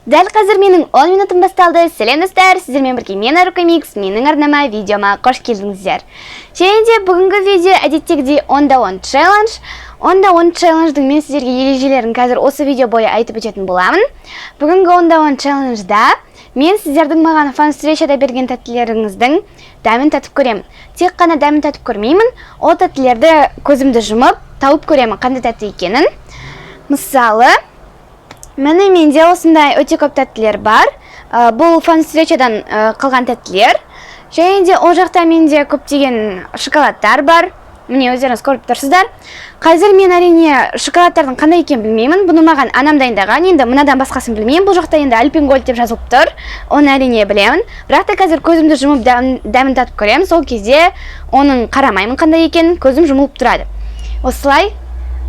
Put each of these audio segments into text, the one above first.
Дәл қазір менің 10 минутым басталды. Сәлем достар, сіздермен бірге мен Арука Микс, менің арнама видеома қош келдіңіздер. Және де бүгінгі видео әдеттегідей 10-10 челлендж. 10-10 челлендждің мен сіздерге ережелерін қазір осы видео бойы айтып өтетін боламын. Бүгінгі 10-10 челленджда мен сіздердің маған фан-встречада берген тәттілеріңіздің дәмін татып көремін. Тек қана дәмін татып көрмеймін, ол тәттілерді көзімді жұмып тауып көремін қандай тәтті екенін. Мысалы, міне менде осындай өте көп тәттілер бар. Бұл фан-встречадан қалған тәттілер. Және де ол жақта менде көптеген шоколадтар бар. Міне өздеріңіз көріп тұрсыздар. Қазір мен әрине шоколадтардың қандай екенін білмеймін. Бұны маған анам дайындаған. Енді мынадан басқасын білмеймін. Бұл жақта енді Альпенгольд деп жазылып тұр. Оны әрине білемін. Бірақ та қазір көзімді жұмып дәмін татып көремін. Сол кезде оның қарамаймын қандай екенін, көзім жұмылып тұрады. Осылай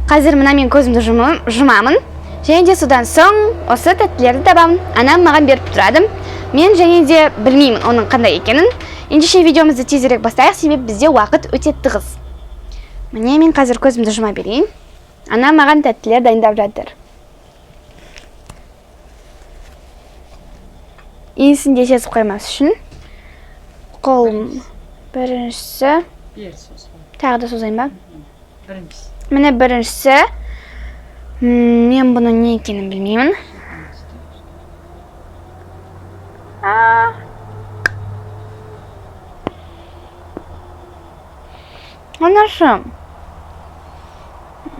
қазір мына мен көзімді жұмамын. Және де содан соң осы тәттілерді табамын. Анам маған беріп тұрады. Мен және де білмеймін оның қандай екенін. Ендеше видеомызды тезірек бастайық, себебі бізде уақыт өте тығыз. Міне мен қазір көзімді жұма берейін. Анам маған тәттілер дайындап жатыр. Иісін де сезіп қоймас үшін қолым біріншісі. Тағы да созайын ба? Міне біріншісі. Мен бұны не екенін білмеймін. Онашы.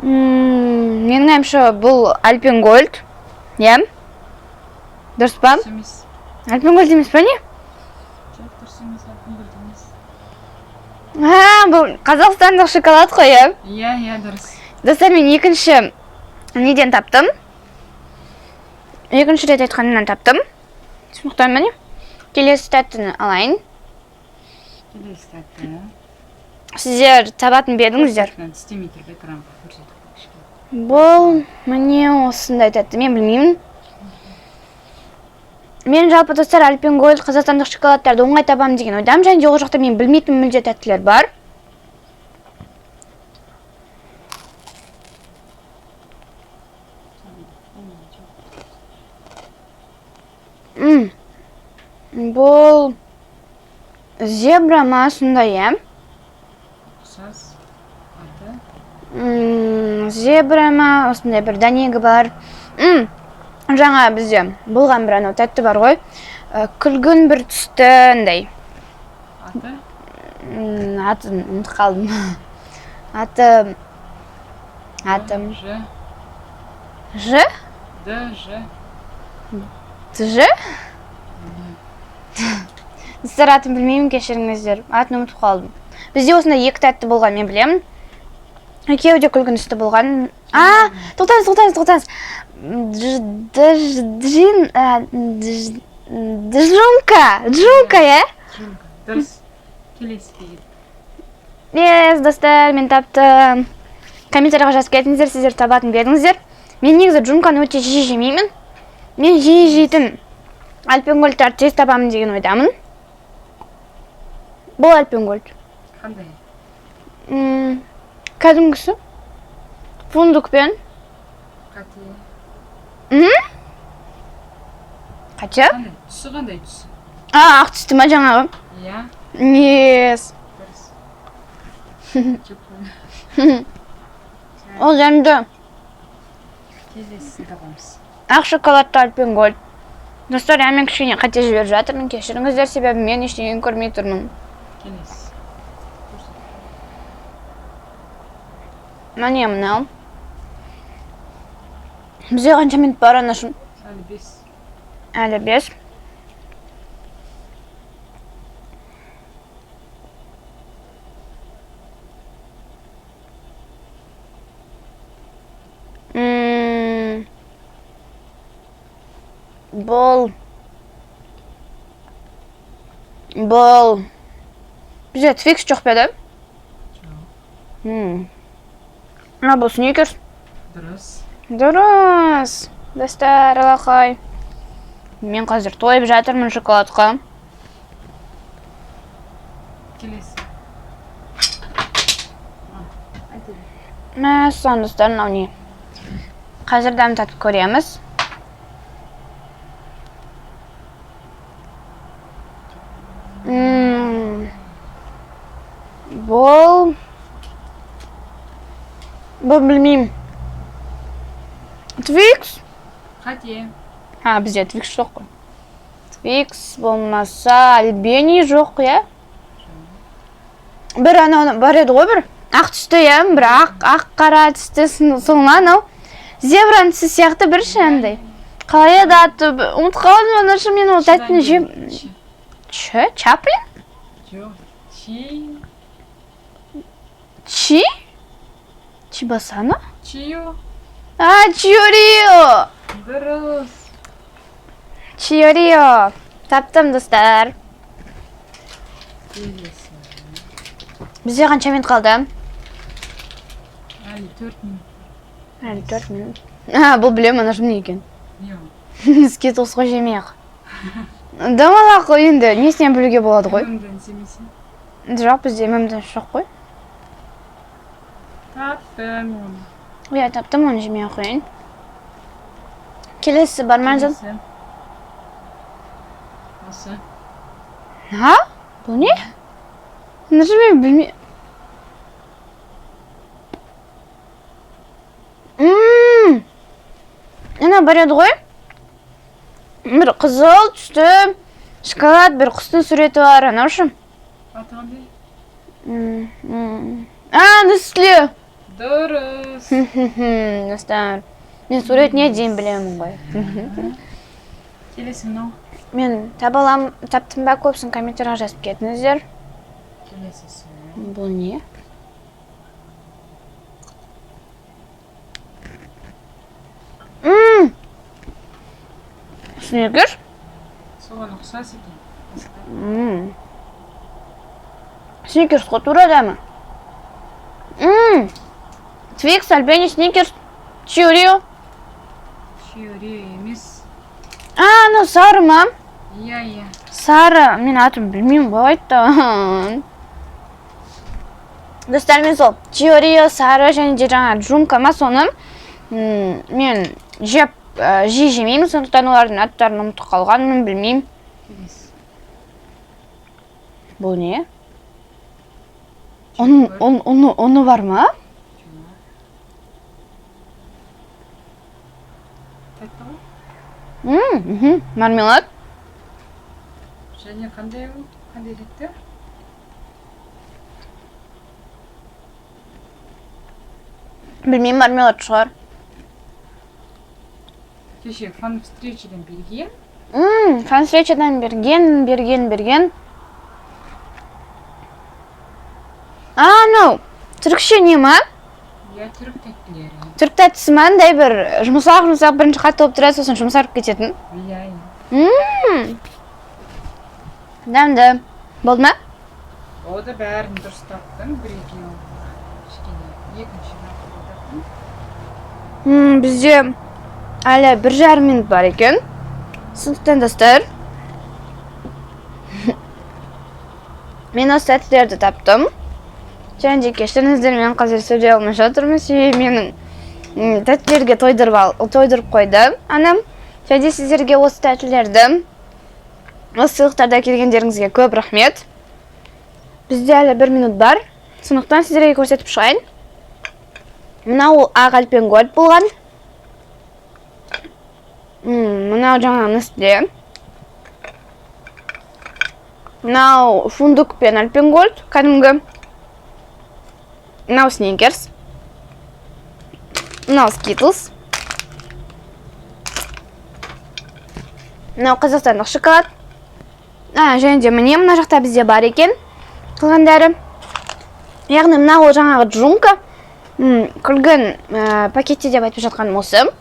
Менің әмші бұл Альпенгольд. Ем? Дұрыс па? Альпенгольд емес па не? Бұл қазақстандық шоколад қой, ем? Иә, дұрыс. Достар, мен екінші неден таптым. Екінші рет айтқанынан таптым. Смұқтан мені. Келесі тәттіні алайын. Келесі тәтті. Сіздер табатын бердіңіздер. Бұл міне осындай тәтті. Мен білмеймін. Мен жалпы достар Альпенгольд қазақстандық шоколадтарды оңай табамын деген ойдам. Және де ол жақта мен білмейтін мүлде тәттілер бар. Бұл зебра ма сондай, ем? Ұқсас. Зебра ма, осындай бір дәнегі бар. Жаңа бізде болған бір анау тәтті бар ғой. Күлгін бір түсті андай. Аты? Атын ұмытып қалдым. Атым. Ж? Ж? Сіздер атын білмеймін, кешіріңіздер. Атын ұмытып қалдым. Бізде осында екі тәтті болған, мен білемін. Екеуі де күлгін үсті болған. Тоқтаңыз. Джумка, е? Дұрыс. Келесі деген. Ес, достар, мен таптым. Комментарияға жазып кетіңіздер, сіздер табатын бердіңіздер. Мен негізі джумканы өте жиі жемеймін. Мен жиі жейтін Альпенгольдтарды тез табамын деген ойдамын. Бұл Альпенгольд. Қандай? Кәдімгісі. Фундукпен. Қате. Қача? Түсі қандай түсі? Ақ түсті ма жаңағы? Иә. Ес. Ол жәнді. Келесісін табамыз. Ақ шоколадты Альпенгольд. Достар, мен кішкене қате жіберіп жатырмын. Кешіріңіздер, себебі мен ештеңені көрмей тұрмын. Келесі. Міне мынау. Бізде қанша минут бар анашым? Әлі 5. Бұл. Бізде твикс жоқ беді? Жоқ. Бұл сникерс? Дұрыс. Достар, алақай. Мен қазір тойып жатырмын шоколадқа. Келесі. Мәссаған достар, мынау не? Қазір дәмін татып көреміз. Бұл білмеймін. Твикс? Қате. Бізде Твикс жоқ қой. Твикс болмаса Альбени жоқ, иә? Бір анау бар еді ғой, бір ақ түсті, иә? Бір ақ қара түсті соңынан анау. Зебраның түсі сияқты бір шандай. Қалай еді аты? Ұмытып қалдым, анашы мен ол тәттіні жеп... Чаплин? Жоқ. Чи. Чи? Чибасана? Чио. Чиорио! Дұрыс. Чиорио. Таптым, достар. Келесі. Бізде қанша минут қалды? Әлі 4 минут. Әлі 4 минут. Бұл білем, ана жым не екен? Жоқ. Скитлс қой жемейік. Дамала қой енді, несінен білуге болады ғой? Өмден семесен. Жоқ, бізде мәмден жоқ қой. Таптым оны. Иә, таптым, оны жемей қойын. Келесі бар ма? Осы. Бұл не? Нашы мен білмей... Ана бар еді ғой? Бір қызыл түсті шоколад, бір құстың суреті бар, анау шым. Атағандай? Нүслі! Дұрыс. Достар, мен суретіне дейін білемін ғой. Келесі мынау. Мен таптым ба көпсін комментарға жазып кетіңіздер. Келесісі. Бұл не? Снегер? Соған ұқсас екен. Сникерс қой турада ма? Твикс, Альбени, Сникерс, Чиорио. Чиорио емес. Анау сары ма? Иә. Сары, мен атын білмеймін ғой айттан. Достар, мен сол Чиорио, сары және де жаңа джумка ма соны мен жей жемеймін, сондықтан олардың аттарын ұмытып қалған, мен білмеймін. Бұл не? Оны бар ма? Мармелад. Және қандай ол? Қандай ретті? Білмеймін, мармелад шығар. Кеше фан встречадан берген. Фан встречадан берген. Анау, түрікше не ма? Иә, түрік тәттілері. Түрік тәттісі ма, андай бір жұмсақ бірінші қатты болып тұрады, сосын жұмсарып кететін. Иә. Дәмді. Болды ма? О да бәрін дұрыс таптың, бір-екеу. Екінші таптың. Бізде әлі 1,5 минут бар екен. Сондықтан достар. Мен осы тәттілерді таптым. Және де кешіріңіздер, мен қазір сөйлей алмай жатырмын, себебі менің тәттілерге тойдырып қойды анам. Және де сіздерге осы тәттілерді, осы сыйлықтарда келгендеріңізге көп рахмет. Бізде әлі 1 минут бар, сондықтан сіздерге көрсетіп шығайын. Мынау ақ альпенгольд болған. Мынау жаңа Nestle. Мынау фундук пен альпенгольд, кәдімгі. Мынау Snickers. Мынау Skittles. Мынау қазақстандық шоколад. Және де міне мына жақта бізде бар екен қалғандары. Яғни мынау жаңағы джунка. Күлгін пакетте деп айтып жатқаным осы.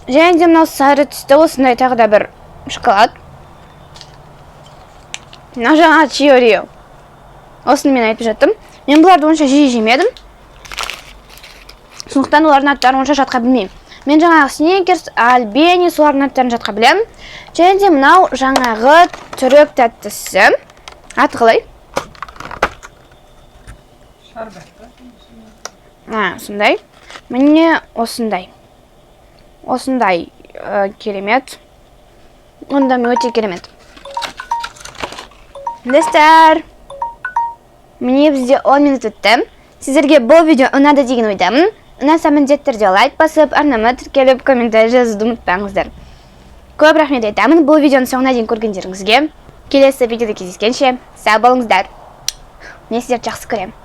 Және де мынау сары түсті осындай тағы да бір шоколад. Мынау жаңа Чиорио. Осыны мен айтып жаттым. Мен бұларды онша жиі жемедім. Сондықтан олардың аттарын онша жатқа білмеймін. Мен жаңағы Snickers, Альбени солардың аттарын жатқа білемін. Және де мынау жаңағы түрік тәттісі. Аты қалай? Шарбат. Сондай. Міне осындай. Осындай керемет. Онда өте керемет. Достар, міне бізде 10 минут өтті. Сіздерге бұл видео ұнады деген ойдамын. Ұнаса міндетті түрде лайк басып, арнама тіркеліп, комментарий жазуды ұмытпаңыздар. Көп рахмет айтамын бұл видеоны соңына дейін көргендеріңізге. Келесі видеода кездескенше сау болыңыздар. Мен сіздерді жақсы көремін.